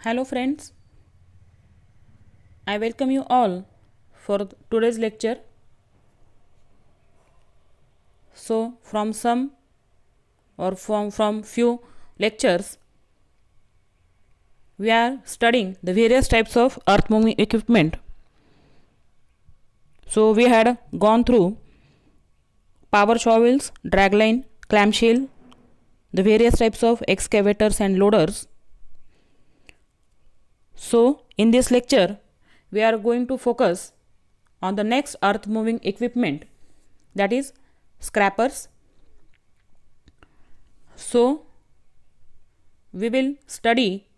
Hello friends, I welcome you all for today's lecture. So from few lectures we are studying the various types of earth moving equipment. So we had gone through power shovels, dragline, clamshell, the various types of excavators and loaders. So in this lecture we are going to focus on the next earth moving equipment, that is scrappers. So we will study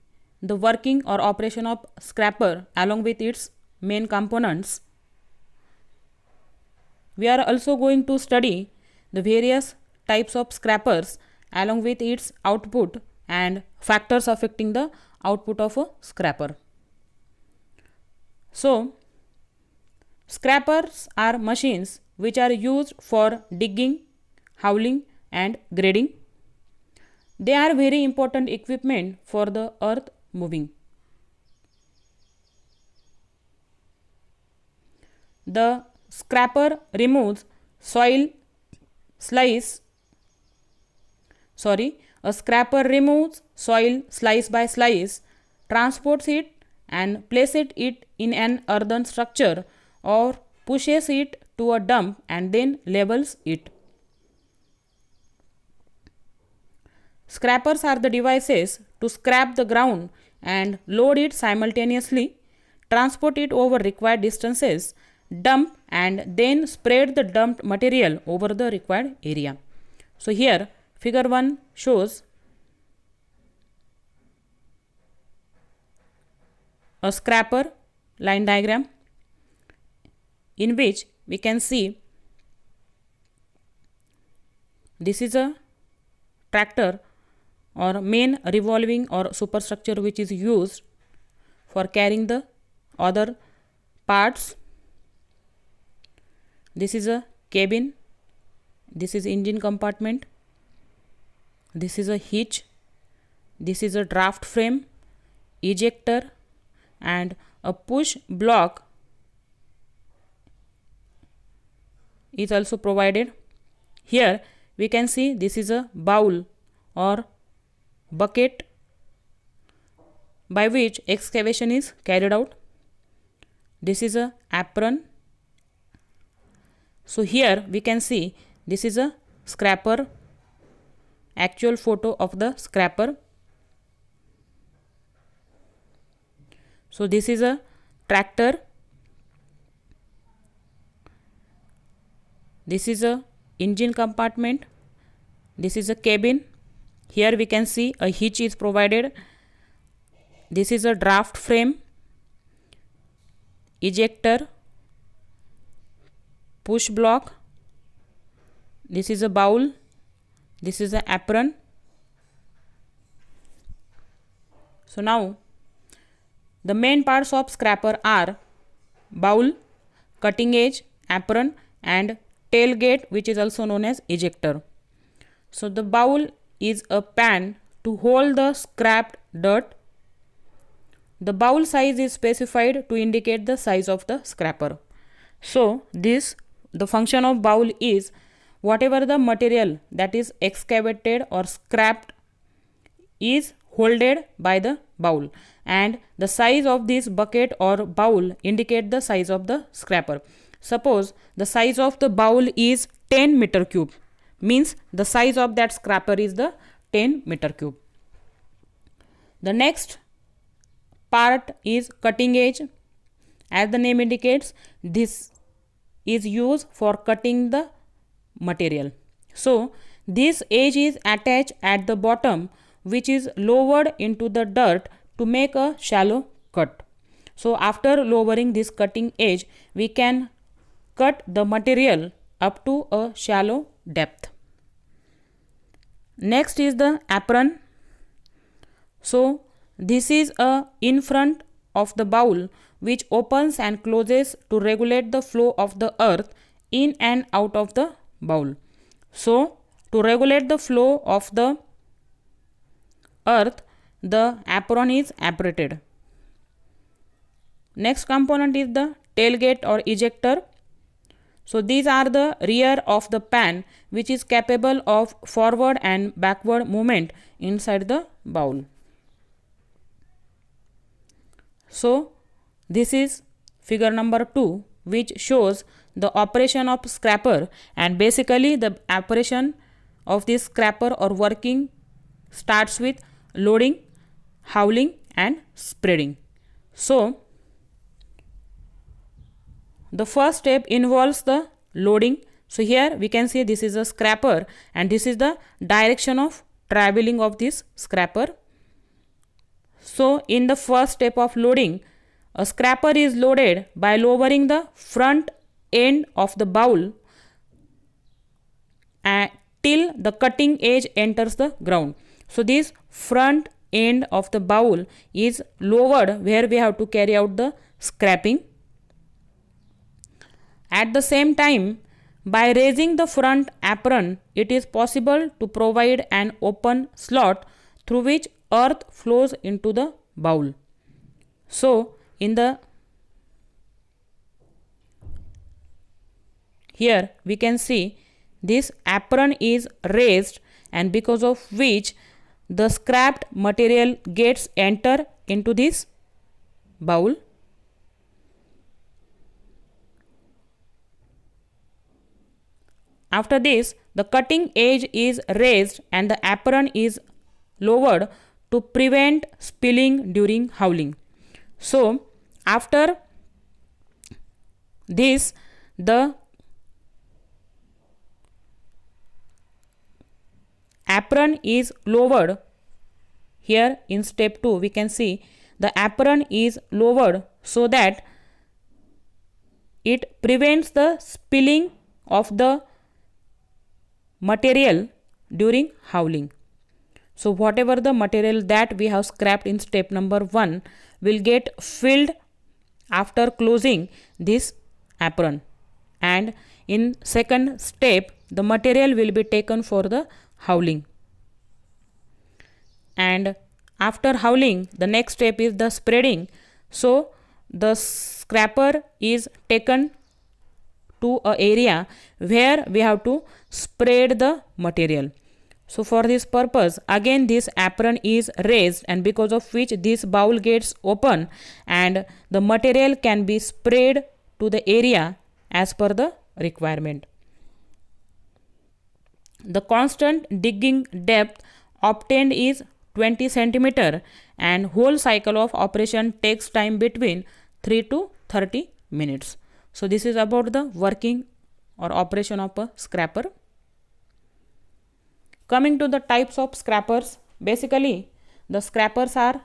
the working or operation of scrapper along with its main components. We are also going to study the various types of scrappers along with its output and factors affecting the output of a scrapper. So scrappers are machines which are used for digging, hauling and grading. They are very important equipment for the earth moving. The scrapper removes soil slice a scrapper removes soil slice by slice, transports it and places it in an earthen structure or pushes it to a dump and then labels it. Scrappers are the devices to scrap the ground and load it simultaneously, transport it over required distances, dump and then spread the dumped material over the required area. So here figure 1 shows a scrapper line diagram in which we can see this is a tractor or main revolving or superstructure which is used for carrying the other parts. This is a cabin, this is engine compartment, this is a hitch, this is a draft frame, ejector and a push block is also provided. Here we can see this is a bowl or bucket by which excavation is carried out. This is a apron. So here we can see this is a scrapper, actual photo of the scrapper. So this is a tractor, this is a engine compartment, this is a cabin. Here we can see a hitch is provided. This is a draft frame, ejector, push block, this is a bowl, this is an apron. So now the main parts of scrapper are bowl, cutting edge, apron and tailgate, which is also known as ejector. So the bowl is a pan to hold the scrapped dirt. The bowl size is specified to indicate the size of the scrapper. So the function of bowl is whatever the material that is excavated or scrapped is holded by the bowl, and the size of this bucket or bowl indicate the size of the scrapper. Suppose the size of the bowl is 10 meter cube, means the size of that scrapper is the 10 meter cube. The next part is cutting edge. As the name indicates, this is used for cutting the material. So this edge is attached at the bottom, which is lowered into the dirt to make a shallow cut. So after lowering this cutting edge, we can cut the material up to a shallow depth. Next is the apron. So this is a in front of the bowl which opens and closes to regulate the flow of the earth in and out of the bowl. So to regulate the flow of the earth, the apron is operated. Next component is the tailgate or ejector. So these are the rear of the pan which is capable of forward and backward movement inside the bowl. So this is figure number 2, which shows the operation of scraper, and basically the operation of this scraper or working starts with loading, howling and spreading. So the first step involves the loading. So here we can see this is a scraper and this is the direction of traveling of this scraper. So in the first step of loading, a scraper is loaded by lowering the front end of the bowl till the cutting edge enters the ground. So this front end of the bowl is lowered where we have to carry out the scraping. At the same time, by raising the front apron, it is possible to provide an open slot through which earth flows into the bowl. So here we can see this apron is raised, and because of which the scrapped material gets enter into this bowl. After this, the cutting edge is raised and the apron is lowered to prevent spilling during howling. So after this, the apron is lowered. Here in step 2 we can see the apron is lowered so that it prevents the spilling of the material during howling. So whatever the material that we have scrapped in step number 1 will get filled after closing this apron, and in second step the material will be taken for the howling. And after howling, the next step is the spreading. So the scraper is taken to an area where we have to spread the material. So for this purpose, again this apron is raised, and because of which this bowl gets open and the material can be spread to the area as per the requirement. The constant digging depth obtained is 20 centimeter, and whole cycle of operation takes time between 3 to 30 minutes. So this is about the working or operation of a scraper. Coming to the types of scrapers, basically the scrapers are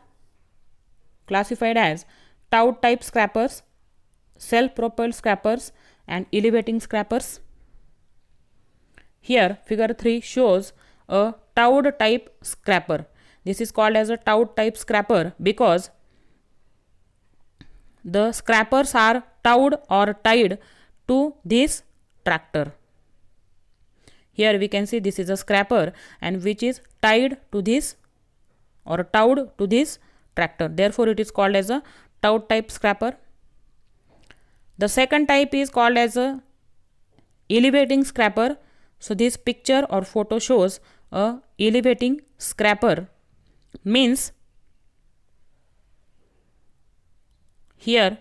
classified as towed type scrapers, self-propelled scrapers and elevating scrapers. Here figure 3 shows a towed type scraper. This is called as a towed type scraper because the scrapers are towed or tied to this tractor. Here we can see this is a scraper and which is tied to this or towed to this tractor. Therefore, it is called as a towed type scraper. The second type is called as a elevating scraper. So this picture or photo shows a elevating scraper, means here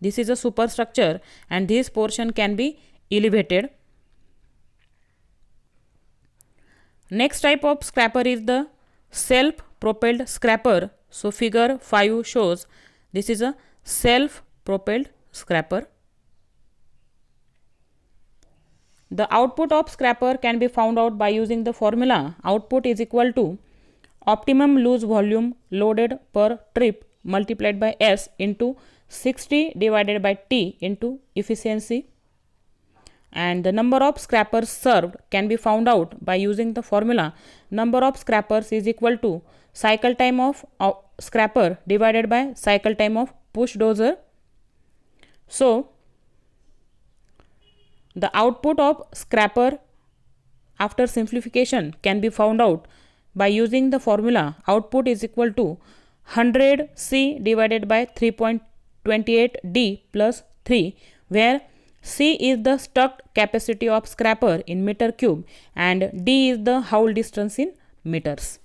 this is a superstructure and this portion can be elevated. Next type of scraper is the self-propelled scraper. So figure 5 shows this is a self-propelled scraper. The output of scraper can be found out by using the formula. Output is equal to optimum loose volume loaded per trip multiplied by S into 60 divided by T into efficiency, and the number of scrapers served can be found out by using the formula. Number of scrapers is equal to cycle time of scraper divided by cycle time of push dozer. So The output of scrapper after simplification can be found out by using the formula output is equal to 100C divided by 3.28D plus 3, where C is the stuck capacity of scrapper in meter cube and D is the howl distance in meters.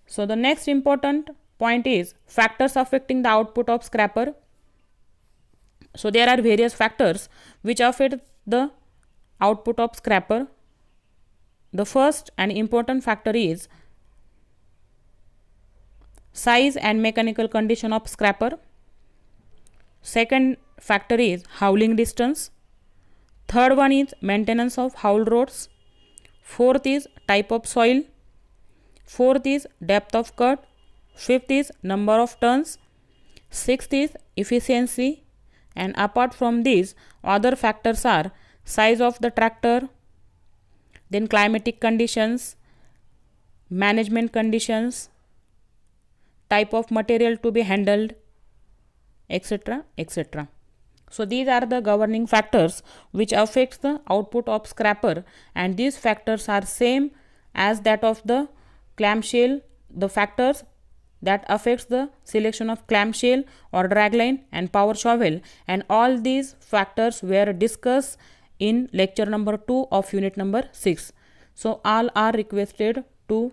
So the next important point is factors affecting the output of scrapper. So there are various factors which affect the output of scrapper. The first and important factor is size and mechanical condition of scrapper. Second factor is howling distance. Third one is maintenance of howl rods. Fourth is type of soil. Fourth is depth of cut. Fifth is number of turns. Sixth is efficiency. And apart from these, other factors are size of the tractor, then climatic conditions, management conditions, type of material to be handled, etc., etc. So these are the governing factors which affects the output of scrapper, and these factors are same as that of the clamshell. The factors that affects the selection of clamshell or dragline and power shovel, and all these factors were discussed in lecture number 2 of unit number 6. So all are requested to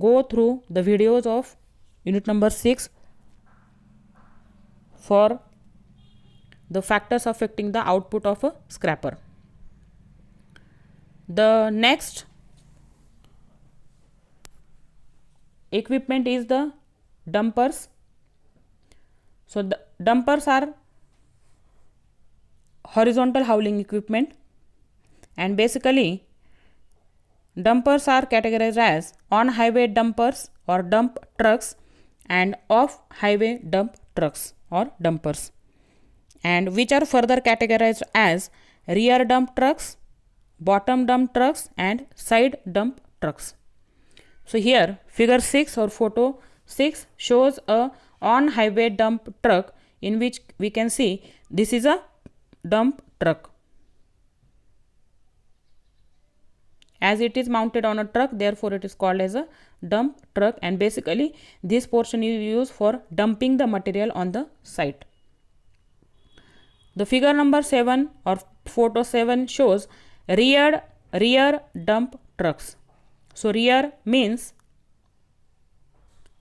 go through the videos of unit number 6 for the factors affecting the output of a scrapper. The next equipment is the dumpers. So the dumpers are horizontal howling equipment, and basically dumpers are categorized as on highway dumpers or dump trucks and off highway dump trucks or dumpers, and which are further categorized as rear dump trucks, bottom dump trucks and side dump trucks. So here figure 6 or photo 6 shows a on highway dump truck, in which we can see this is a dump truck. As it is mounted on a truck, therefore it is called as a dump truck, and basically this portion is used for dumping the material on the site. The figure number 7 or photo 7 shows rear dump trucks. So rear means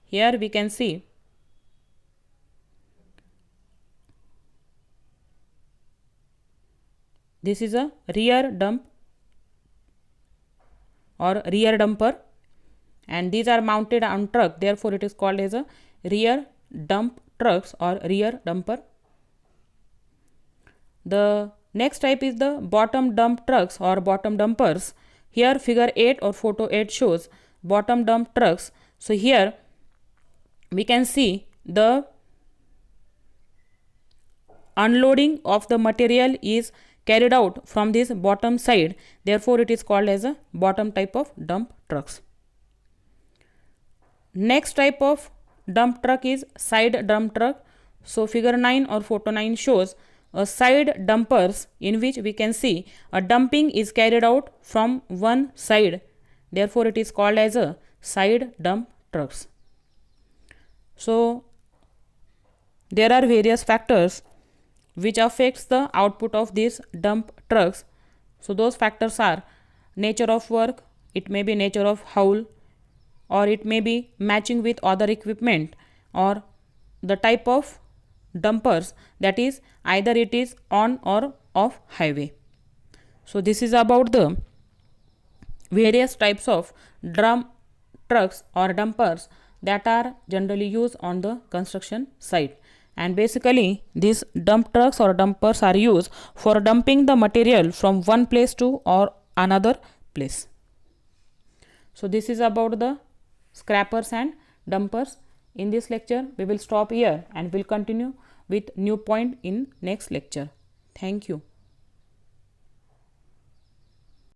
here we can see this is a rear dump or rear dumper, and these are mounted on truck, therefore it is called as a rear dump trucks or rear dumper. The next type is the bottom dump trucks or bottom dumpers. Here figure 8 or photo 8 shows bottom dump trucks. So here we can see the unloading of the material is carried out from this bottom side, therefore it is called as a bottom type of dump trucks. Next type of dump truck is side dump truck. So figure 9 or photo 9 shows a side dumpers, in which we can see a dumping is carried out from one side, therefore it is called as a side dump trucks. So there are various factors which affects the output of these dump trucks. So those factors are nature of work, it may be nature of howl, or it may be matching with other equipment, or the type of dumpers, that is either it is on or off highway. So this is about the various types of drum trucks or dumpers that are generally used on the construction site, and basically these dump trucks or dumpers are used for dumping the material from one place to or another place. So this is about the scrappers and dumpers. In this lecture we will stop here and will continue with new point in next lecture. Thank you.